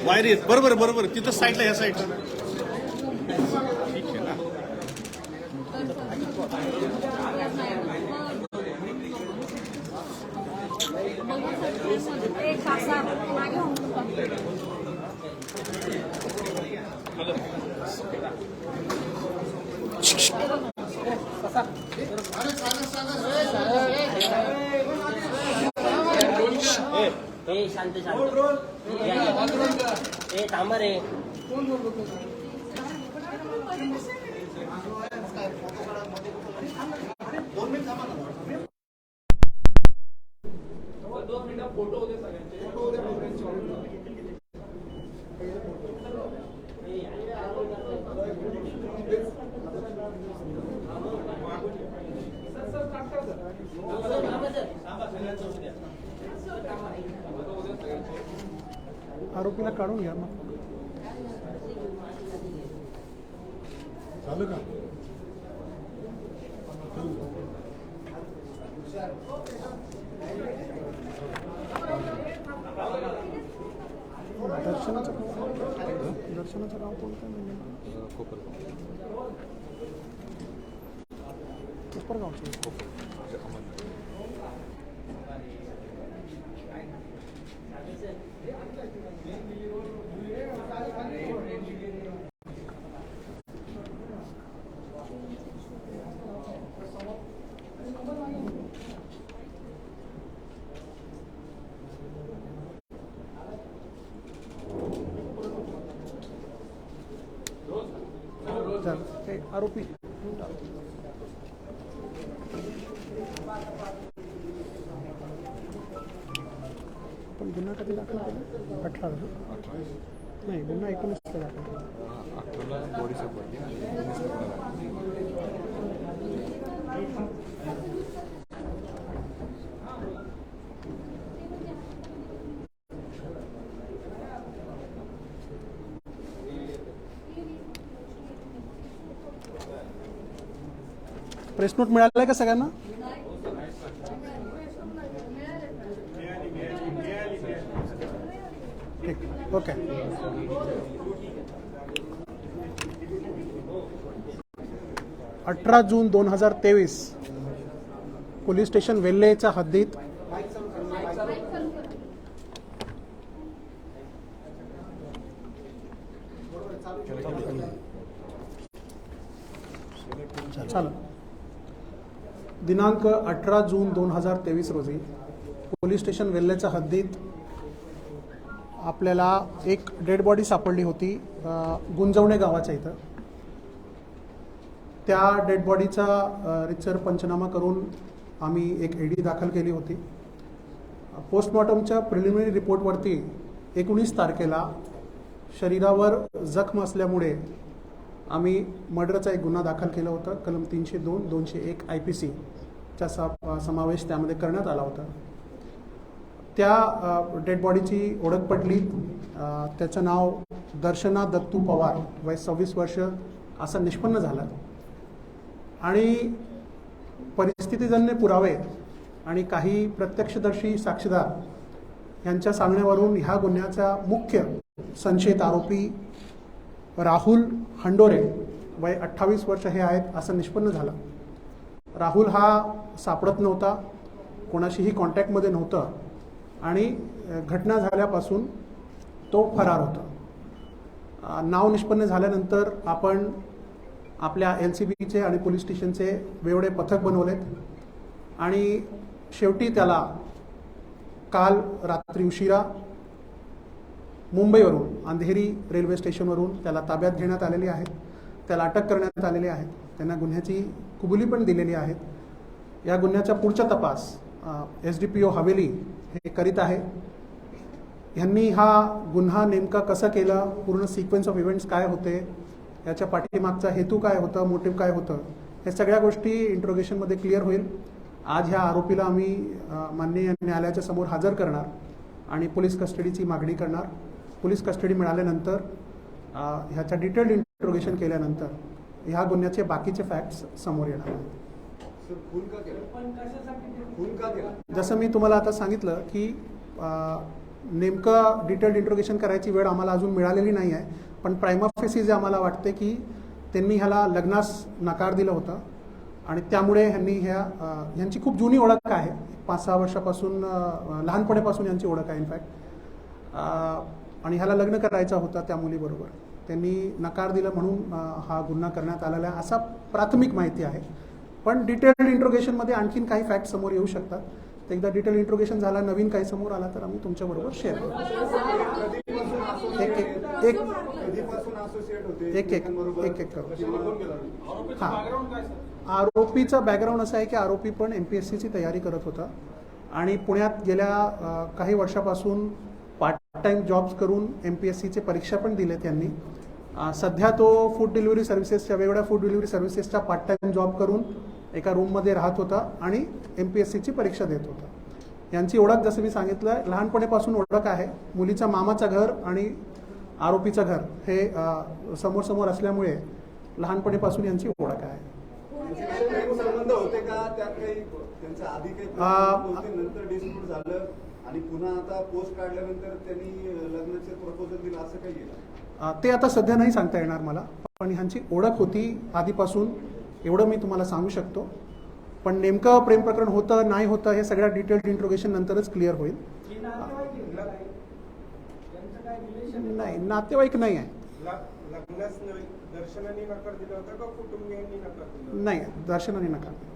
Wire येत बरोबर बरोबर तिथं साईडला ह्या साईड ठीक आहे ना. शांत शांत थांबा रे. फोटो होते सगळ्यांचे. आरोपीला काढून घ्या मग. चालू का? दर्शनाचं गाव कोणतं? कोपरगावचं. आरोपी पण गुन्हा कधी दाखल केला? 18 नाही, गुन्हा 19 दाखल केला. 18ला बॉडी सापडली. प्रेस नोट मिळालाय का सगळ्यांना? ठीक, ओके. अठरा जून 2023 पोलीस स्टेशन वेल्हेच्या हद्दीत चालू दिनांक 18 जून 2023 रोजी पोलीस स्टेशन वेल्हेच्या हद्दीत आपल्याला एक डेड बॉडी सापडली होती गुंजवणे गावाच्या इथं. त्या डेड बॉडीचा रितसर पंचनामा करून आम्ही एक ED दाखल केली होती. पोस्टमॉर्टमच्या प्रिलिमिनरी रिपोर्टवरती 19 तारखेला शरीरावर जखम असल्यामुळे आम्ही मर्डरचा एक गुन्हा दाखल केला होता. कलम 302, 201 IPC चा समावेश त्यामध्ये करण्यात आला होता. त्या डेड बॉडीची ओळख पडली. त्याचं नाव दर्शना दत्तू पवार, वय 26 वर्ष असं निष्पन्न झालं. आणि परिस्थितीजन्य पुरावे आणि काही प्रत्यक्षदर्शी साक्षीदार यांच्या सांगण्यावरून ह्या गुन्ह्याचा मुख्य संशयित आरोपी राहुल हंडोरे, वय 28 वर्ष हे आहेत असं निष्पन्न झालं. राहुल हा सापडत नव्हता, कोणाशीही कॉन्टॅक्टमध्ये नव्हतं आणि घटना झाल्यापासून तो फरार होता. नाव निष्पन्न झाल्यानंतर आपण आपल्या LCBचे आणि पोलीस स्टेशनचे वेगवेगळे पथक बनवलेत आणि शेवटी त्याला काल रात्री उशिरा मुंबईवरून अंधेरी रेल्वे स्टेशनवरून त्याला ताब्यात घेण्यात आलेली आहे. त्याला अटक करण्यात आलेली आहे. त्यांना गुन्ह्याची कबुली पण दिलेली आहेत. या गुन्ह्याचा पुढचा तपास SDPO हवेली हे करीत आहे. ह्यांनी हा गुन्हा नेमका कसा केला, पूर्ण सिक्वेन्स ऑफ इव्हेंट्स काय होते, याच्या पाठीमागचा हेतू काय होता, मोटिव्ह काय होतं, हे सगळ्या गोष्टी इंट्रोगेशनमध्ये क्लिअर होईल. आज ह्या आरोपीला आम्ही माननीय न्यायालयाच्या समोर हजर करणार आणि पोलीस कस्टडीची मागणी करणार. पोलीस कस्टडी मिळाल्यानंतर ह्याचा डिटेल्ड इंट्रोगेशन केल्यानंतर ह्या गुन्ह्याचे बाकीचे फॅक्ट्स समोर येणार. जसं मी तुम्हाला आता सांगितलं की नेमकं डिटेल्ड इंट्रोगेशन करायची वेळ आम्हाला अजून मिळालेली नाही आहे, पण प्रायमा फेसी जे आम्हाला वाटते की त्यांनी ह्याला लग्नास नकार दिलं होतं आणि त्यामुळे ह्यांची खूप जुनी ओळख आहे, 5-6 वर्षापासून लहानपणापासून यांची ओळख आहे इनफॅक्ट, आणि ह्याला लग्न करायचं होतं त्या मुलीबरोबर. त्यांनी नकार दिला म्हणून हा गुन्हा करण्यात आलेला आहे असा प्राथमिक माहिती आहे. पण डिटेल्ड इंट्रोगेशनमध्ये आणखीन काही फॅक्ट समोर येऊ शकतात. तर एकदा डिटेल इंट्रोगेशन झाला, नवीन काही समोर आला तर आम्ही तुमच्याबरोबर शेअर करू. एक करू. हां, आरोपीचा बॅकग्राऊंड असा आहे की आरोपी पण MPSCची तयारी करत होता आणि पुण्यात गेल्या काही वर्षापासून पार्ट टाईम जॉब्स करून MPSCचे परीक्षा पण दिले त्यांनी. सध्या तो फूड डिलिव्हरी सर्व्हिसेसच्या वेगवेगळ्या फूड डिलिव्हरी सर्व्हिसेसचा पार्ट टाईम जॉब करून एका रूममध्ये राहत होता आणि MPSCची परीक्षा देत होता. यांची ओळख जसं मी सांगितलं लहानपणीपासून ओळख आहे. मुलीचं मामाचं घर आणि आरोपीचं घर हे समोर समोर असल्यामुळे लहानपणीपासून यांची ओळख आहे. संबंध होते का त्यात काही त्यांच्या आधी काही नंतर डिस्प्यूट झालं आणि पुन्हा आता पोस्ट काढल्यानंतर त्यांनी लग्नाचे प्रपोजल दिलं असं काही आहे? ते आता सध्या नाही सांगता येणार मला, पण ह्यांची ओळख होती आधीपासून एवढं मी तुम्हाला सांगू शकतो. पण नेमकं प्रेम प्रकरण होतं नाही होतं हे सगळ्या डिटेल्ड इंट्रोगेशन नंतरच क्लिअर होईल. नाही, नातेवाईक नाही आहे. नाही, दर्शनाने नकार दिला.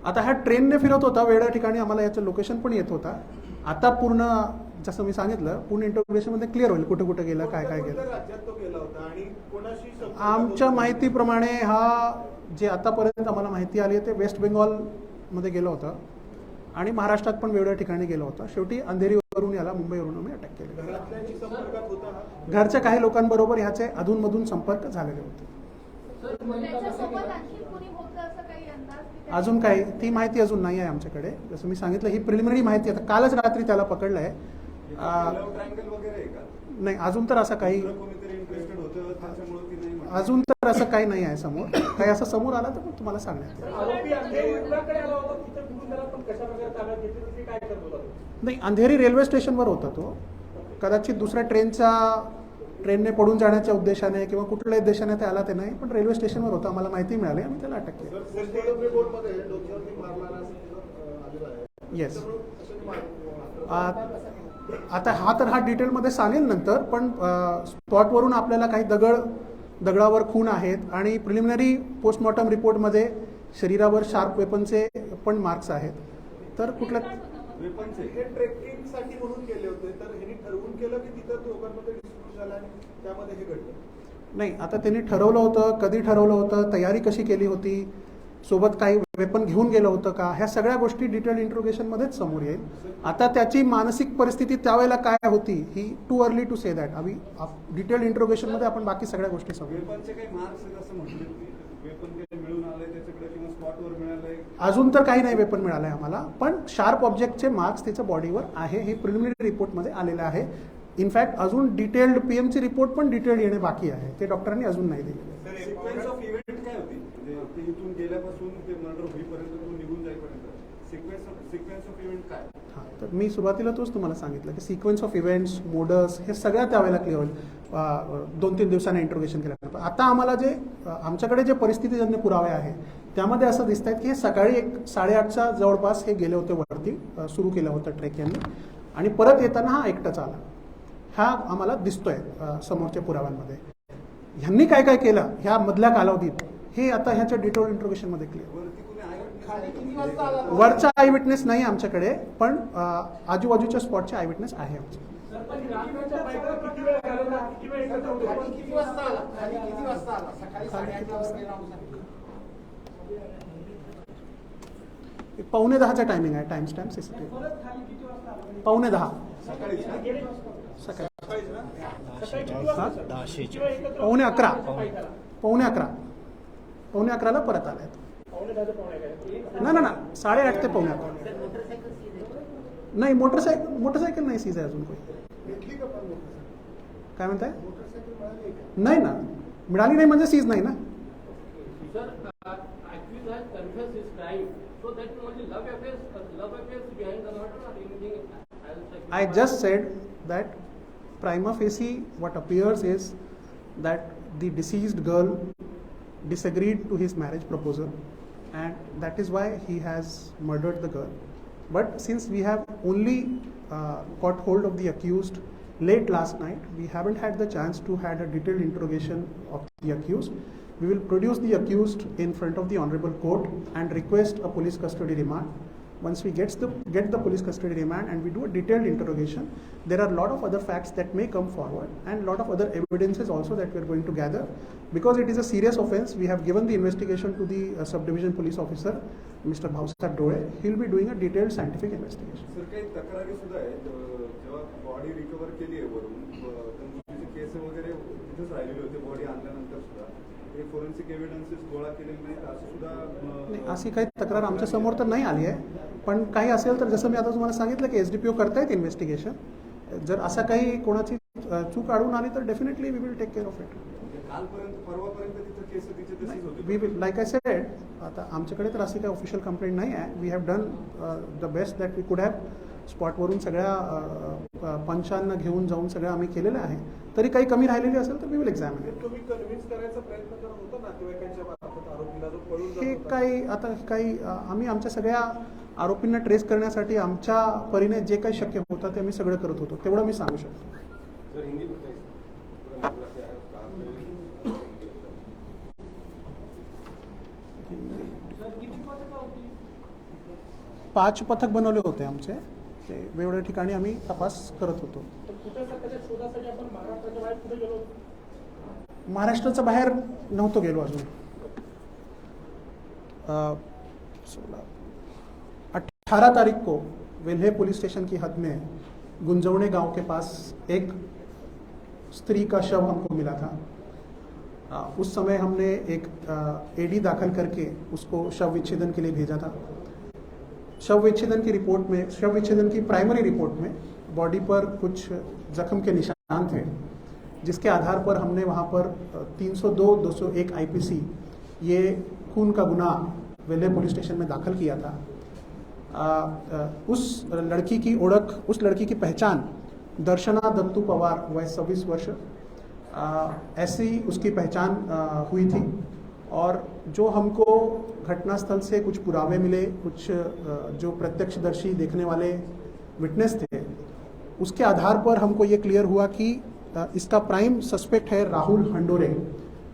आता हा ट्रेनने फिरत होता वेगळ्या ठिकाणी, आम्हाला याचं लोकेशन पण येत होता. आता पूर्ण जसं मी सांगितलं पूर्ण इंट्रोगेशनमध्ये क्लिअर होईल कुठे कुठे गेलं, काय काय गेलं. आमच्या माहितीप्रमाणे हा जे आतापर्यंत आम्हाला माहिती आली आहे ते वेस्ट बेंगॉलमध्ये गेलं होतं आणि महाराष्ट्रात पण वेगवेगळ्या ठिकाणी गेलं होतं. शेवटी अंधेरीवरून याला मुंबईवरून आम्ही अटक केली. घरच्या काही लोकांबरोबर ह्याचे अधूनमधून संपर्क झालेले होते. अजून काही ती माहिती अजून नाही आहे आमच्याकडे. जसं मी सांगितलं ही प्रिलिमिनरी माहिती. आता कालच रात्री त्याला पकडलं आहे. नाही, अजून तर असं काही नाही आहे समोर. काही असं समोर आला तर तुम्हाला सांगण्यात नाही. अंधेरी रेल्वे स्टेशनवर होता तो. कदाचित दुसऱ्या ट्रेनने पडून जाण्याच्या उद्देशाने किंवा कुठल्याही उद्देशाने ते आला ते नाही, पण रेल्वे स्टेशनवर होता. आम्हाला माहिती मिळाली आणि त्याला अटक केली. येस. आता हा डिटेलमध्ये सांगेल नंतर, पण स्पॉटवरून आपल्याला काही दगडावर खून आहेत आणि प्रिलिमिनरी पोस्टमॉर्टम रिपोर्टमध्ये शरीरावर शार्प वेपनचे पण मार्क्स आहेत. तर कुठल्या हे ट्रेकिंगसाठी म्हणून केले होते, तर ह्यांनी ठरवून केलं की तिथं दोघांमध्ये डिस्प्यूट झाला आणि त्यामध्ये हे घडलं? नाही, आता त्यांनी ठरवलं होतं, कधी ठरवलं होतं, तयारी कशी केली होती, सोबत काही वेपन घेऊन गेलं होतं का, ह्या सगळ्या गोष्टी डिटेल इंट्रोगेशनमध्येच समोर येईल. आता त्याची मानसिक परिस्थिती त्यावेळेला काय होती ही too early to say that. आम्ही डिटेल इंट्रोगेशनमध्ये आपण बाकी सगळ्या गोष्टी समोर. वेपनचे काही मार्क्स असं म्हटलं, वेपन मिळून आलंय त्याच्याकडे किंवा स्पॉटवर मिळालंय? अजून तर काही नाही वेपन मिळालं आहे आम्हाला, पण शार्प ऑब्जेक्टचे मार्क्स त्याच्या बॉडीवर आहे हे प्रिलिमिनरी रिपोर्टमध्ये आलेलं आहे. इनफॅक्ट अजून डिटेल्ड पीएमची रिपोर्ट पण डिटेल्ड येणे बाकी आहे, ते डॉक्टरांनी अजून नाही दिलेले. सिक्वेन्स ऑफ इव्हेंट काय होती, म्हणजे ते इथून गेल्यापासून ते मर्डर होईपर्यंत तो निघून जाईपर्यंत सिक्वेन्स ऑफ इव्हेंट काय? हां, तर मी सुरुवातीला तोच तुम्हाला सांगितलं की सिक्वेन्स ऑफ इव्हेंट्स, मोडस हे सगळ्या त्यावेळेला क्लिअर होईल 2-3 दिवसांनी इंट्रोगेशन केल्यानंतर. आता आम्हाला आमच्याकडे जे परिस्थितीजन्य पुरावे आहे त्यामध्ये असं दिसत आहेत की हे सकाळी 8:30च्या जवळपास हे गेले होते वरती, सुरू केलं होतं ट्रेक यांनी, आणि परत येताना हा एकटाच आला. हा आम्हाला दिसतोय समोरच्या पुराव्यांमध्ये. ह्यांनी काय काय केलं ह्या मधल्या कालावधीत हे आता ह्याच्या डिटेल इंट्रोगेशनमध्ये क्लिअर. वरचा आय विटनेस नाही आमच्याकडे, पण आजूबाजूच्या स्पॉटचे आय विटनेस आहे आमच्याकडे. पावणे 10चा टायमिंग आहे. टाइम स्टॅम्प CCTV 9:15 सकाळी. पावणे 11ला परत आलाय. ना 8:30 ते 9:15. नाही, मोटरसायकल नाही सीज आहे अजून कोणी. काय म्हणताय? नाही ना, मिळाली नाही म्हणजे सीज नाही ना. So that only love affairs I just said that prima facie what appears is that the deceased girl disagreed to his marriage proposal, and that is why he has murdered the girl. But since we have only got hold of the accused late last night, we haven't had the chance to had a detailed interrogation of the accused. We will produce the accused in front of the honorable court and request a police custody remand. Once we get the police custody remand and we do a detailed interrogation, there are a lot of other facts that may come forward and a lot of other evidences also that we are going to gather. Because it is a serious offense, we have given the investigation to the subdivision police officer, Mr. Bhausar Dole. He will be doing a detailed scientific investigation. Sir काही तक्रारी सुद्धा आहेत जेव्हा body recover केली आहे वरून तर मुलीचे केस वगैरे तिथेच राहिलेले होते बॉडी आणल्यानंतर सुद्धा हे फोरेन्सिक एव्हिडन्सेस गोळा केलेले नाहीत असं सुद्धा अशी काही तक्रार आमच्या समोर तर नाही आली आहे, पण काही असेल तर जसं मी आता तुम्हाला सांगितलं की SDPO करतायत इन्व्हेस्टिगेशन. जर असा काही कोणाची चूक आढळून आली तर definitely we will take care of it. कालपर्यंत परवापर्यंत तिथं केस तिचे तशीच होते. We will like I said, आता आमच्याकडे तर अशी काही ऑफिशियल कंप्लेंट नाही आहे. We have done the best that we could have. स्पॉटवरून सगळ्या पंचांना घेऊन जाऊन सगळं आम्ही केलेलं आहे. तरी काही कमी राहिलेली असेल तर वी विल एक्झामिन इट. तुम्ही कन्व्हिन्स करायचा प्रयत्न करत होता नातेवाईकांच्या मार्फत आरोपीला जो पळून जात हे होता. काही आम्ही आमच्या सगळ्या आरोपींना ट्रेस करण्यासाठी आमच्या परीने जे काही शक्य होतं ते आम्ही सगळं करत होतो. तेवढं मी सांगू शकतो. पाच पथक बनवले होते आमचे. ते वेगवेगळ्या ठिकाणी आम्ही तपास करत होतो. महाराष्ट्राच्या बाहेर नव्हतो गेलो अजून. 18 तारीख को वेल्हे पुलिस स्टेशन की हद में गुंजवणे गांव के पास एक स्त्री का शव हमको मिला था. उस समय हमने एक AD दाखिल करके उसको शव विच्छेदन के लिए भेजा था. शव विच्छेदन की प्राइमरी रिपोर्ट में बॉडी पर कुछ जख्म के निशान थे, जिसके आधार पर हमने वहाँ पर 302, 201 IPC ये खून का गुनाह वेल्हे पुलिस स्टेशन में दाखिल किया था. उस लड़की की पहचान दर्शना दत्तू पवार वय 26 वर्ष ऐसी उसकी पहचान हुई थी. और जो हमको घटनास्थल से कुछ पुरावे मिले, कुछ जो प्रत्यक्षदर्शी देखने वाले विटनेस थे, उसके आधार पर हमको ये क्लियर हुआ कि इसका प्राइम सस्पेक्ट है राहुल हंडोरे,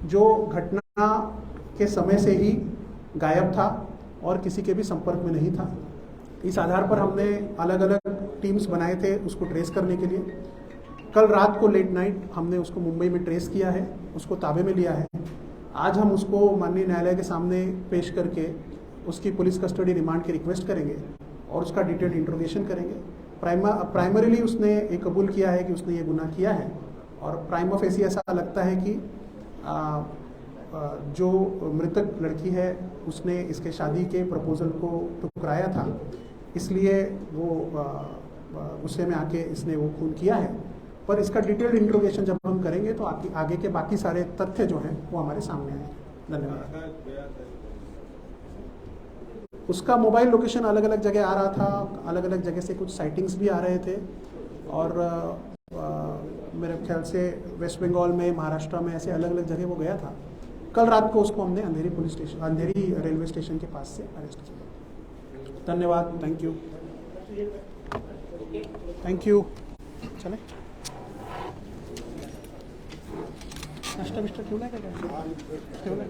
जो घटना के समय से ही गायब था और किसी के भी संपर्क में नहीं था. इस आधार पर हमने अलग अलग टीम्स बनाए थे उसको ट्रेस करने के लिए. कल रात को लेट नाइट हमने उसको मुंबई में ट्रेस किया है, उसको ताबे में लिया है. आज हम उसको माननीय न्यायालय के सामने पेश करके उसकी पुलिस कस्टडी रिमांड की रिक्वेस्ट करेंगे और उसका डिटेल्ड इंट्रोगेशन करेंगे. प्राइमरीली उसने ये कबूल किया है कि उसने ये गुनाह किया है और प्राइमा फेसी ऐसा लगता है कि जो मृतक लड़की है उसने इसके शादी के प्रपोजल को ठुकराया था, इसलिए वो गुस्से में आके इसने वो खून किया है. पर इसका डिटेल्ड इंट्रोगेशन जब हम करेंगे तो आगे के बाकी सारे तथ्य जो हैं वो हमारे सामने आएंगे. धन्यवाद. उसका मोबाइल लोकेशन अलग अलग जगह आ रहा था, अलग अलग जगह से कुछ साइटिंग्स भी आ रहे थे और मेरे ख्याल से वेस्ट बंगाल में, महाराष्ट्र में ऐसे अलग अलग जगह वो गया था. कल रात को उसको हमने अंधेरी रेलवे स्टेशन के पास से अरेस्ट किया. धन्यवाद. Thank you. चले नाश्ता बिस्टा ठेवला का? ठेवला.